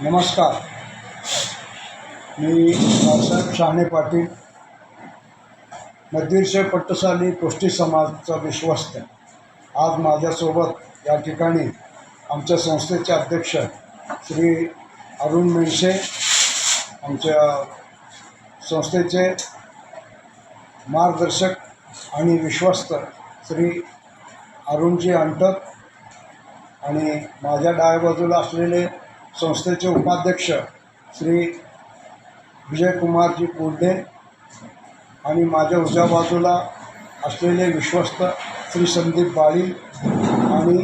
नमस्कार. मी रावसाहेब शहाणे पाटील, मध्यवर्षीय पट्टसाली गोष्टी समाजचा विश्वस्त. आज माझ्यासोबत या ठिकाणी आमच्या संस्थेचे अध्यक्ष श्री अरुण मेणसे, आमच्या संस्थेचे मार्गदर्शक आणि विश्वस्त श्री अरुणजी अंटक आणि माझ्या डाव्या बाजूला असलेले संस्थेचे उपाध्यक्ष श्री विजयकुमारजी कोल्हे आणि माझ्या उजव्या बाजूला असलेले विश्वस्त श्री संदीप बाळी आणि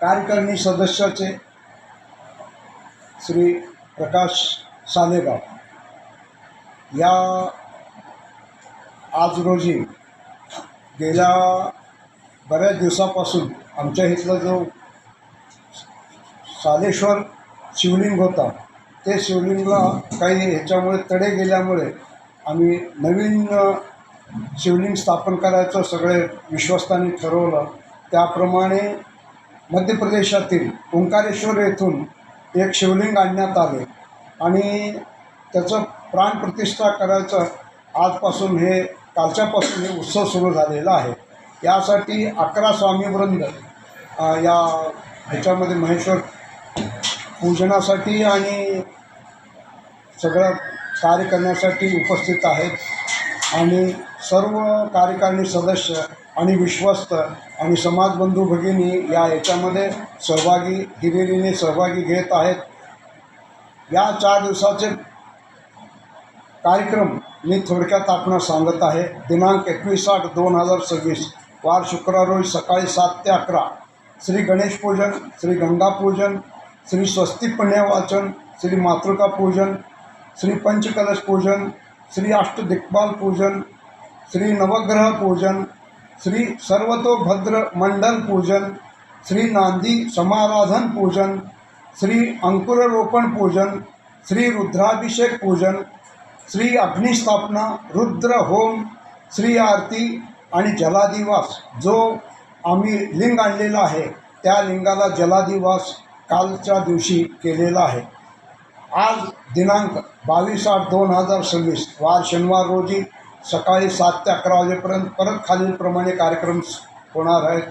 कार्यकारिणी सदस्याचे श्री प्रकाश सालेगाव. या आज रोजी गेल्या बऱ्याच दिवसापासून आमच्या इथला जो सालेश्वर शिवलिंग होता, ते शिवलिंगला काही ह्याच्यामुळे तडे गेल्यामुळे आम्ही नवीन शिवलिंग स्थापन करायचं सगळे विश्वस्तांनी ठरवलं. त्याप्रमाणे मध्य प्रदेशातील ओंकारेश्वर येथून एक शिवलिंग आणण्यात आले आणि त्याचं प्राणप्रतिष्ठा करायचं आजपासून कालच्यापासून हे उत्सव सुरू झालेला आहे. यासाठी 11 स्वामीवृंद या ह्याच्यामध्ये महेश्वर पूजनासाठी आणि सगळं कार्य करण्यासाठी उपस्थित आहेत आणि सर्व कार्यकारिणी सदस्य आणि विश्वस्त आणि समाजबंधू भगिनी या याच्यामध्ये हिरिरीने सहभागी घेत आहेत. या 4 दिवसाचे कार्यक्रम मी थोडक्यात आपणास सांगत आहे. दिनांक 21/8/2026 वार शुक्रवार रोज सकाळी 7 ते 11 श्री गणेश पूजन, श्री गंगा पूजन, श्री स्वस्ती पुण्यवाचन, श्री मातृका पूजन, श्री पंचकलश पूजन, श्री अष्टदिक्पाल पूजन, श्री नवग्रह पूजन, श्री सर्वतोभद्र मंडल पूजन, श्री नांदी समाराधन पूजन, श्री अंकुररोपण पूजन, श्री रुद्राभिषेक पूजन, श्री अग्निस्थापना, रुद्र होम, श्री आरती आणि जलादिवास. जो आम्ही लिंग आणलेला आहे त्या लिंगाला जलादिवास कालच्या दिवशी केलेला आहे. आज दिनांक 22/8/2026 वार शनिवार रोजी सकाळी 7 ते 11 वाजेपर्यंत परत खालीलप्रमाणे कार्यक्रम होणार आहेत.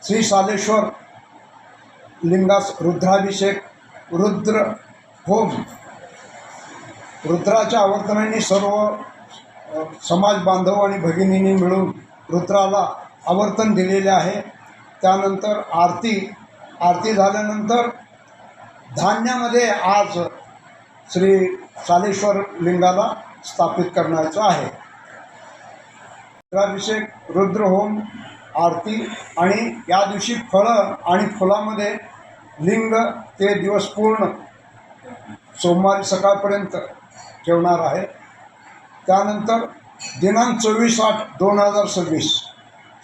श्री सालेश्वर लिंगास रुद्राभिषेक, रुद्र होम, रुद्राच्या आवर्तनाने सर्व समाज बांधव आणि भगिनींनी मिळून रुद्राला आवर्तन दिलेले आहे. त्यानंतर आरती झाल्यानंतर धान्यामध्ये आज श्री सालेश्वर लिंगाला स्थापित करण्याचं आहे. रुद्राभिषेक, रुद्रहोम, आरती आणि या दिवशी फळं आणि फुलामध्ये लिंग ते दिवस पूर्ण सोमवारी सकाळपर्यंत ठेवणार आहे. त्यानंतर दिनांक 24/8/2026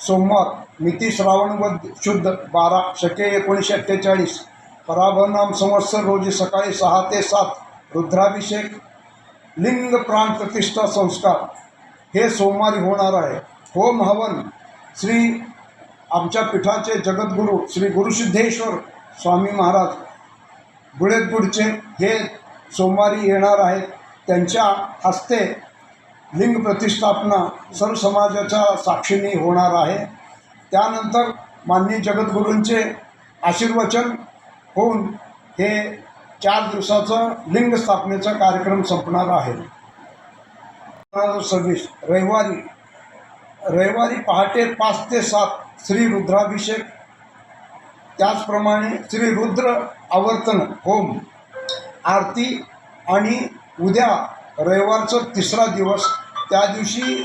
सोमवार, मिती श्रावण शुद्ध 12 शके 1948 पराभवनाम संवत्सर रोजी सकाळी 6 ते 7 रुद्राभिषेक, लिंग प्राण प्रतिष्ठा संस्कार हे सोमवारी होणार आहे. होम हवन श्री आमच्या पीठाचे जगद्गुरू श्री गुरुसिद्धेश्वर स्वामी महाराज गुळेतगुडचे हे सोमवारी येणार आहेत. त्यांच्या हस्ते लिंग प्रतिष्ठापना सर्व समाजाच्या साक्षीने होणार आहे. त्यानंतर माननीय जगद्गुरूंचे आशीर्वचन होऊन हे 4 दिवसाचं लिंग स्थापनेचा कार्यक्रम संपणार आहे. 2026 रविवारी पहाटे 5 ते 7 श्री रुद्राभिषेक, त्याचप्रमाणे श्री रुद्र आवर्तन होम, आरती आणि उद्या रविवारचा 3रा दिवस, त्या दिवशी